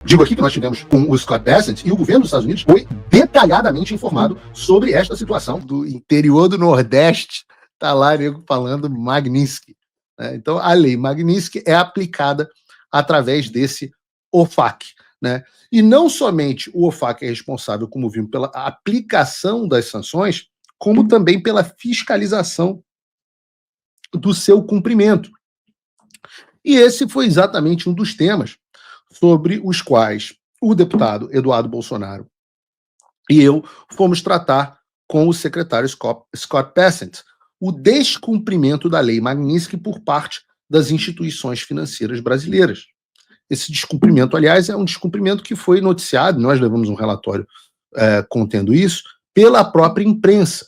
Digo aqui que nós tivemos com o Scott Bessent e o governo dos Estados Unidos foi detalhadamente informado sobre esta situação. Do interior do Nordeste, está lá nego falando Magnitsky. Né? Então, a lei Magnitsky é aplicada através desse OFAC. Né? E não somente o OFAC é responsável, como vimos, pela aplicação das sanções, como também pela fiscalização do seu cumprimento. E esse foi exatamente um dos temas sobre os quais o deputado Eduardo Bolsonaro e eu fomos tratar com o secretário Scott Bessent o descumprimento da lei Magnitsky por parte das instituições financeiras brasileiras. Esse descumprimento, aliás, é um descumprimento que foi noticiado, nós levamos um relatório contendo isso, pela própria imprensa.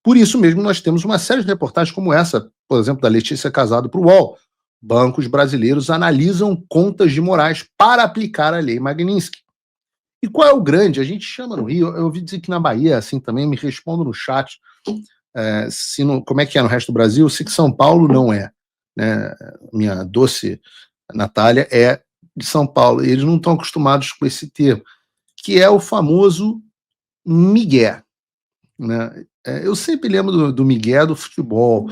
Por isso mesmo, nós temos uma série de reportagens como essa, por exemplo, da Letícia Casado para o UOL. Bancos brasileiros analisam contas de Moraes para aplicar a lei Magnitsky. E qual é o grande? A gente chama no Rio, eu ouvi dizer que na Bahia, assim também, me respondam no chat, como é que é no resto do Brasil, se que São Paulo não é. Né? Minha doce Natália é de São Paulo, e eles não estão acostumados com esse termo, que é o famoso migué. Né? Eu sempre lembro do migué do futebol,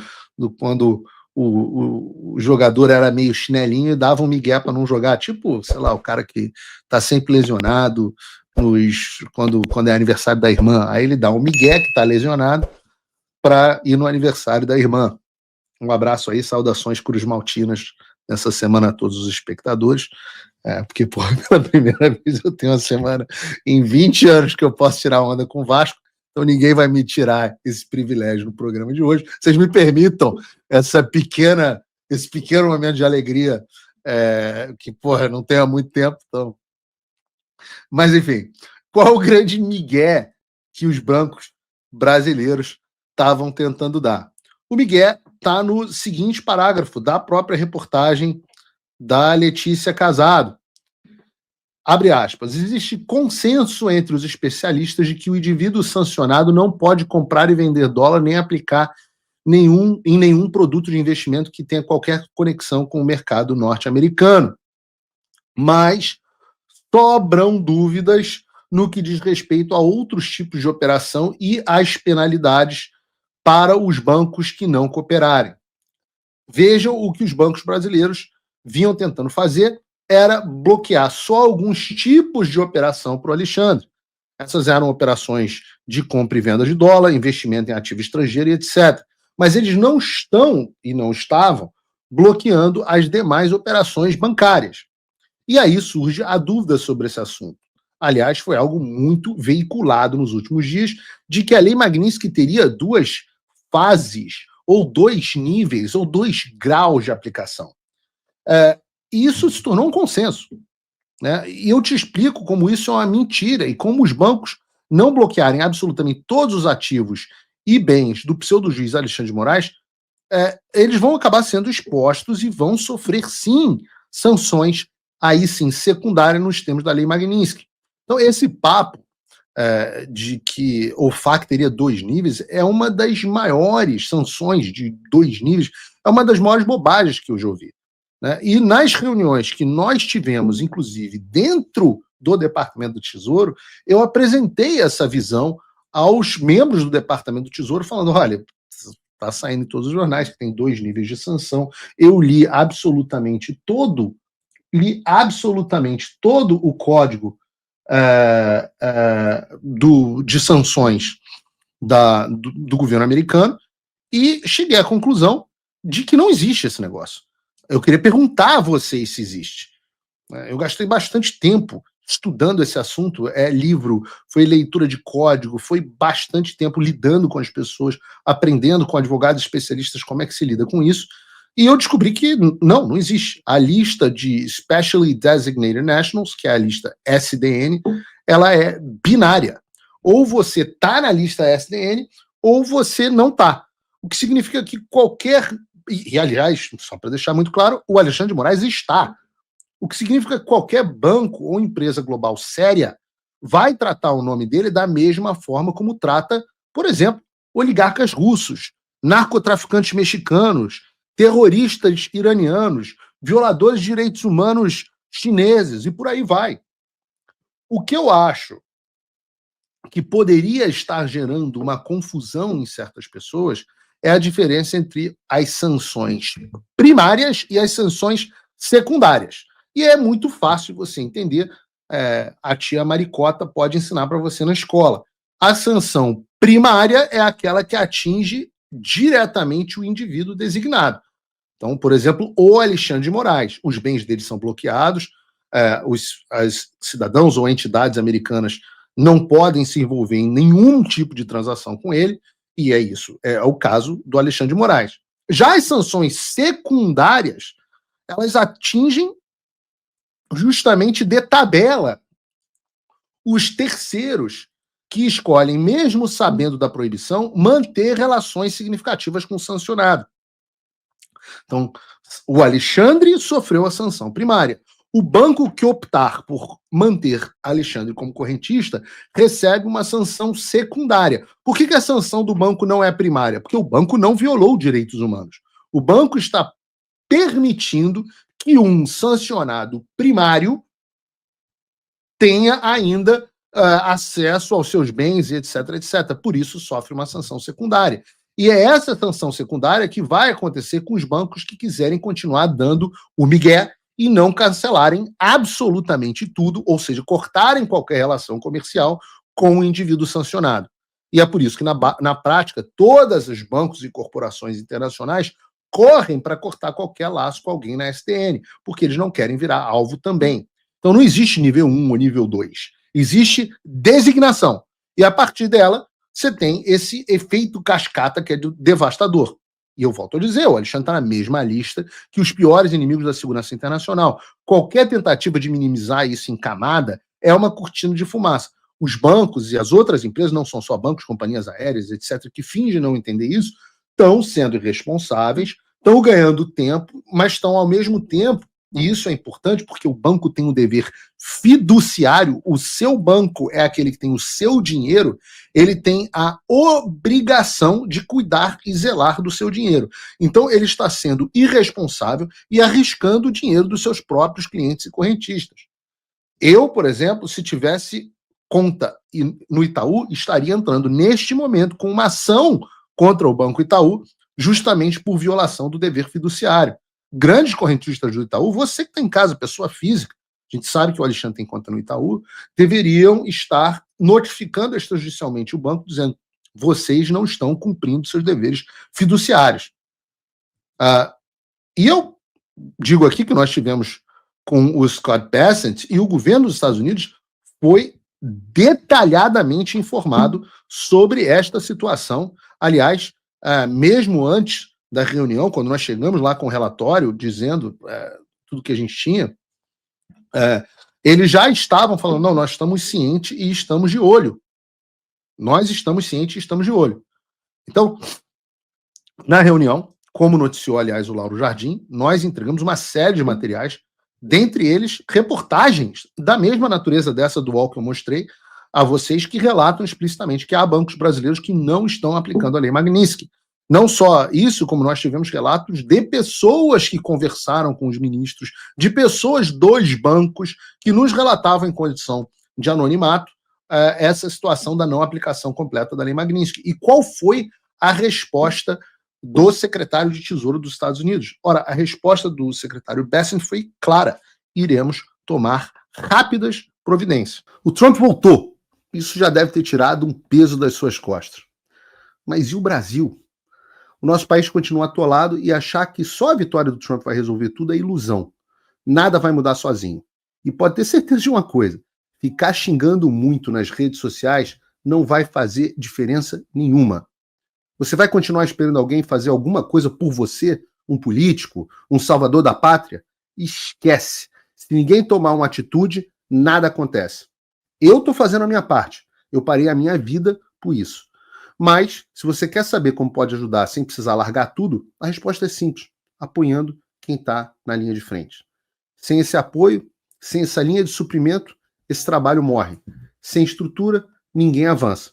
quando o jogador era meio chinelinho e dava um migué para não jogar, tipo, sei lá, o cara que tá sempre lesionado quando é aniversário da irmã, aí ele dá um migué que tá lesionado para ir no aniversário da irmã. Um abraço aí, saudações Cruz Maltinas nessa semana a todos os espectadores, porque, porra, pela primeira vez eu tenho uma semana em 20 anos que eu posso tirar onda com o Vasco, então ninguém vai me tirar esse privilégio no programa de hoje. Vocês me permitam esse pequeno momento de alegria, que, porra, não tem há muito tempo. Então. Mas, enfim, qual o grande migué que os bancos brasileiros estavam tentando dar? O migué está no seguinte parágrafo da própria reportagem da Letícia Casado. Abre aspas, existe consenso entre os especialistas de que o indivíduo sancionado não pode comprar e vender dólar nem aplicar em nenhum produto de investimento que tenha qualquer conexão com o mercado norte-americano. Mas sobram dúvidas no que diz respeito a outros tipos de operação e às penalidades para os bancos que não cooperarem. Vejam o que os bancos brasileiros vinham tentando fazer, era bloquear só alguns tipos de operação para o Alexandre. Essas eram operações de compra e venda de dólar, investimento em ativo estrangeiro e etc. Mas eles não estão e não estavam bloqueando as demais operações bancárias. E aí surge a dúvida sobre esse assunto. Aliás, foi algo muito veiculado nos últimos dias, de que a lei Magnitsky teria duas fases, ou dois níveis, ou 2 graus de aplicação. E isso se tornou um consenso. Né? E eu te explico como isso é uma mentira e como os bancos não bloquearem absolutamente todos os ativos e bens do pseudo-juiz Alexandre de Moraes, eles vão acabar sendo expostos e vão sofrer, sim, sanções, aí sim, secundárias nos termos da lei Magnitsky. Então, esse papo de que o FAC teria 2 níveis é uma das maiores sanções de 2 níveis, é uma das maiores bobagens que eu já ouvi. Né? E nas reuniões que nós tivemos, inclusive dentro do Departamento do Tesouro, eu apresentei essa visão aos membros do Departamento do Tesouro, falando, olha, está saindo em todos os jornais que tem 2 níveis de sanção, eu li absolutamente todo o código de sanções do governo americano e cheguei à conclusão de que não existe esse negócio. Eu queria perguntar a vocês se existe. Eu gastei bastante tempo estudando esse assunto, livro, foi leitura de código, foi bastante tempo lidando com as pessoas, aprendendo com advogados especialistas como é que se lida com isso, e eu descobri que não existe. A lista de Specially Designated Nationals, que é a lista SDN, ela é binária. Ou você está na lista SDN, ou você não está. O que significa que qualquer... E, aliás, só para deixar muito claro, o Alexandre de Moraes está. O que significa que qualquer banco ou empresa global séria vai tratar o nome dele da mesma forma como trata, por exemplo, oligarcas russos, narcotraficantes mexicanos, terroristas iranianos, violadores de direitos humanos chineses, e por aí vai. O que eu acho que poderia estar gerando uma confusão em certas pessoas é a diferença entre as sanções primárias e as sanções secundárias. E é muito fácil você entender, a tia Maricota pode ensinar para você na escola. A sanção primária é aquela que atinge diretamente o indivíduo designado. Então, por exemplo, o Alexandre de Moraes, os bens dele são bloqueados, os cidadãos ou entidades americanas não podem se envolver em nenhum tipo de transação com ele, e é isso. É o caso do Alexandre de Moraes. Já as sanções secundárias, elas atingem justamente de tabela os terceiros que escolhem, mesmo sabendo da proibição, manter relações significativas com o sancionado. Então, o Alexandre sofreu a sanção primária. O banco que optar por manter Alexandre como correntista recebe uma sanção secundária. Por que a sanção do banco não é primária? Porque o banco não violou direitos humanos. O banco está permitindo que um sancionado primário tenha ainda acesso aos seus bens, etc, etc. Por isso sofre uma sanção secundária. E é essa sanção secundária que vai acontecer com os bancos que quiserem continuar dando o migué e não cancelarem absolutamente tudo, ou seja, cortarem qualquer relação comercial com o indivíduo sancionado. E é por isso que, na prática, todos os bancos e corporações internacionais correm para cortar qualquer laço com alguém na STN, porque eles não querem virar alvo também. Então não existe nível 1 ou nível 2. Existe designação. E a partir dela, você tem esse efeito cascata que é devastador. E eu volto a dizer, o Alexandre está na mesma lista que os piores inimigos da segurança internacional. Qualquer tentativa de minimizar isso em camada é uma cortina de fumaça. Os bancos e as outras empresas, não são só bancos, companhias aéreas, etc., que fingem não entender isso, estão sendo irresponsáveis, estão ganhando tempo, mas estão ao mesmo tempo, e isso é importante porque o banco tem um dever fiduciário, o seu banco é aquele que tem o seu dinheiro, ele tem a obrigação de cuidar e zelar do seu dinheiro. Então ele está sendo irresponsável e arriscando o dinheiro dos seus próprios clientes e correntistas. Eu, por exemplo, se tivesse conta no Itaú, estaria entrando neste momento com uma ação contra o Banco Itaú, justamente por violação do dever fiduciário. Grandes correntistas do Itaú, você que está em casa, pessoa física, a gente sabe que o Alexandre tem conta no Itaú, deveriam estar notificando extrajudicialmente o banco, dizendo: vocês não estão cumprindo seus deveres fiduciários. E eu digo aqui que nós tivemos com o Scott Bessent e o governo dos Estados Unidos foi detalhadamente informado sobre esta situação. Aliás, mesmo antes da reunião, quando nós chegamos lá com o relatório, dizendo tudo que a gente tinha, eles já estavam falando: não, nós estamos cientes e estamos de olho. Nós estamos cientes e estamos de olho. Então, na reunião, como noticiou, aliás, o Lauro Jardim, nós entregamos uma série de materiais, dentre eles reportagens da mesma natureza dessa do UOL que eu mostrei a vocês, que relatam explicitamente que há bancos brasileiros que não estão aplicando a Lei Magnitsky. Não só isso, como nós tivemos relatos de pessoas que conversaram com os ministros, de pessoas dos bancos que nos relatavam em condição de anonimato essa situação da não aplicação completa da Lei Magnitsky. E qual foi a resposta do secretário de Tesouro dos Estados Unidos? Ora, a resposta do secretário Bessent foi clara: iremos tomar rápidas providências. O Trump voltou. Isso já deve ter tirado um peso das suas costas. Mas e o Brasil? O nosso país continua atolado e achar que só a vitória do Trump vai resolver tudo é ilusão. Nada vai mudar sozinho. E pode ter certeza de uma coisa: ficar xingando muito nas redes sociais não vai fazer diferença nenhuma. Você vai continuar esperando alguém fazer alguma coisa por você? Um político? Um salvador da pátria? Esquece. Se ninguém tomar uma atitude, nada acontece. Eu estou fazendo a minha parte. Eu parei a minha vida por isso. Mas, se você quer saber como pode ajudar sem precisar largar tudo, a resposta é simples: apoiando quem está na linha de frente. Sem esse apoio, sem essa linha de suprimento, esse trabalho morre. Sem estrutura, ninguém avança.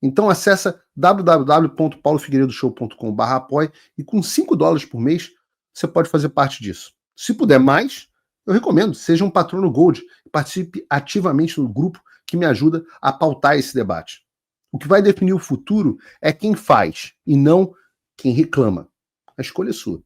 Então acessa www.paulofigueiredoshow.com/apoie e com $5 por mês você pode fazer parte disso. Se puder mais, eu recomendo, seja um patrono Gold. participe ativamente no grupo que me ajuda a pautar esse debate. O que vai definir o futuro é quem faz e não quem reclama. A escolha é sua.